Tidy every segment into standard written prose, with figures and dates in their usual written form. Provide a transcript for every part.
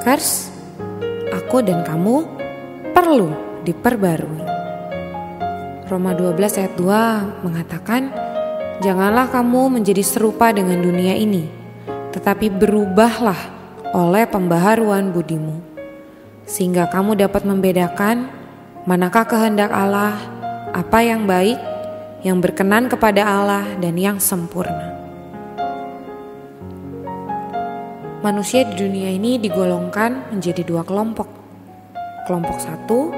Seekers, aku dan kamu perlu diperbarui. Roma 12 ayat 2 mengatakan, janganlah kamu menjadi serupa dengan dunia ini, tetapi berubahlah oleh pembaharuan budimu, sehingga kamu dapat membedakan manakah kehendak Allah, apa yang baik, yang berkenan kepada Allah, dan yang sempurna. Manusia di dunia ini digolongkan menjadi dua kelompok. Kelompok satu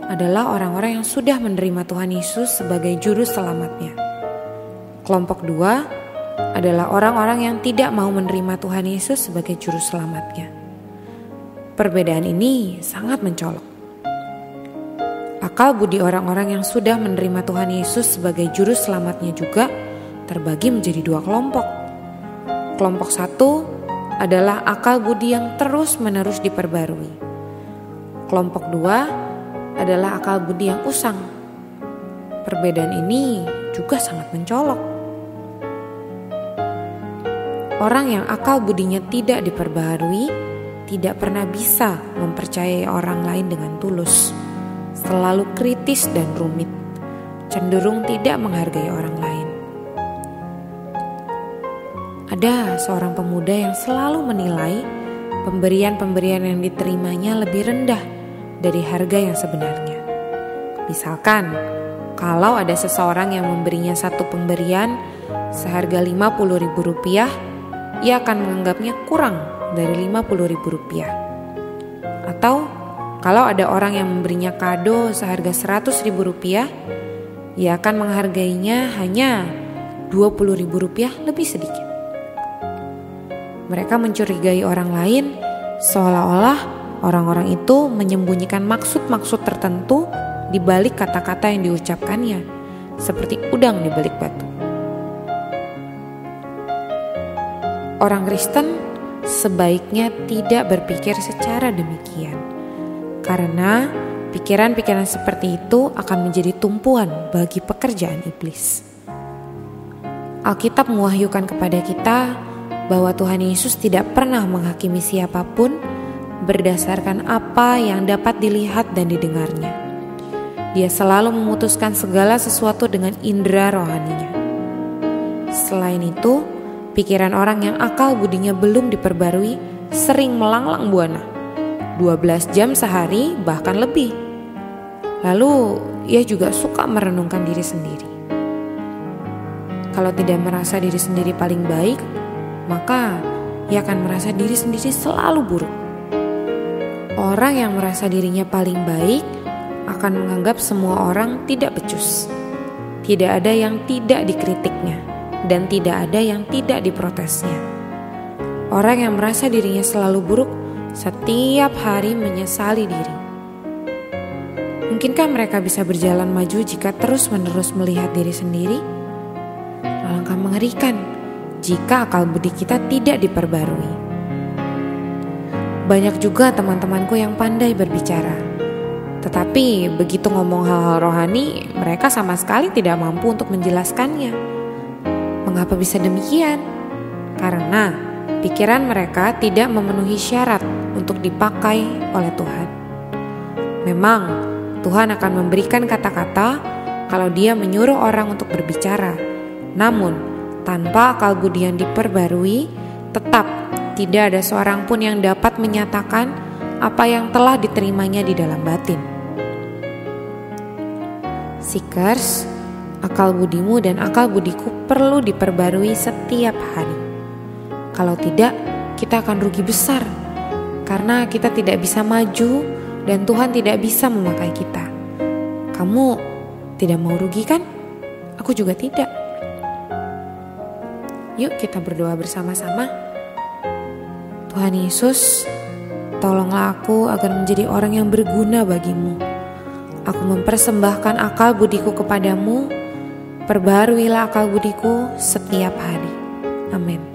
adalah orang-orang yang sudah menerima Tuhan Yesus sebagai juru selamatnya. Kelompok dua adalah orang-orang yang tidak mau menerima Tuhan Yesus sebagai juru selamatnya. Perbedaan ini sangat mencolok. Akal budi orang-orang yang sudah menerima Tuhan Yesus sebagai juru selamatnya juga terbagi menjadi dua kelompok. Kelompok satu adalah akal budi yang terus-menerus diperbarui. Kelompok dua adalah akal budi yang usang. Perbedaan ini juga sangat mencolok. Orang yang akal budinya tidak diperbarui tidak pernah bisa mempercayai orang lain dengan tulus, selalu kritis dan rumit, cenderung tidak menghargai orang lain. Ada seorang pemuda yang selalu menilai pemberian-pemberian yang diterimanya lebih rendah dari harga yang sebenarnya. Misalkan, kalau ada seseorang yang memberinya satu pemberian seharga Rp50.000, ia akan menganggapnya kurang dari Rp50.000. Atau kalau ada orang yang memberinya kado seharga Rp100.000, ia akan menghargainya hanya Rp20.000 lebih sedikit. Mereka mencurigai orang lain seolah-olah orang-orang itu menyembunyikan maksud-maksud tertentu di balik kata-kata yang diucapkannya, seperti udang di balik batu. Orang Kristen sebaiknya tidak berpikir secara demikian, karena pikiran-pikiran seperti itu akan menjadi tumpuan bagi pekerjaan iblis. Alkitab mewahyukan kepada kita bahwa Tuhan Yesus tidak pernah menghakimi siapapun berdasarkan apa yang dapat dilihat dan didengarnya. Dia selalu memutuskan segala sesuatu dengan indera rohaninya. Selain itu, pikiran orang yang akal budinya belum diperbarui sering melanglang buana, 12 jam sehari bahkan lebih. Lalu ia juga suka merenungkan diri sendiri. Kalau tidak merasa diri sendiri paling baik, maka ia akan merasa diri sendiri selalu buruk. Orang yang merasa dirinya paling baik akan menganggap semua orang tidak becus. Tidak ada yang tidak dikritiknya dan tidak ada yang tidak diprotesnya. Orang yang merasa dirinya selalu buruk setiap hari menyesali diri. Mungkinkah mereka bisa berjalan maju jika terus-menerus melihat diri sendiri? Alangkah mengerikan jika akal budi kita tidak diperbarui. Banyak juga teman-temanku yang pandai berbicara, tetapi begitu ngomong hal-hal rohani, mereka sama sekali tidak mampu untuk menjelaskannya. Mengapa bisa demikian? Karena pikiran mereka tidak memenuhi syarat untuk dipakai oleh Tuhan. Memang Tuhan akan memberikan kata-kata kalau Dia menyuruh orang untuk berbicara, namun tanpa akal budi yang diperbarui, tetap tidak ada seorang pun yang dapat menyatakan apa yang telah diterimanya di dalam batin. Seekers, akal budimu dan akal budiku perlu diperbarui setiap hari. Kalau tidak, kita akan rugi besar, karena kita tidak bisa maju dan Tuhan tidak bisa memakai kita. Kamu tidak mau rugi kan? Aku juga tidak. Yuk kita berdoa bersama-sama. Tuhan Yesus, tolonglah aku agar menjadi orang yang berguna bagimu. Aku mempersembahkan akal budiku kepadamu. Perbaharuilah akal budiku setiap hari. Amin.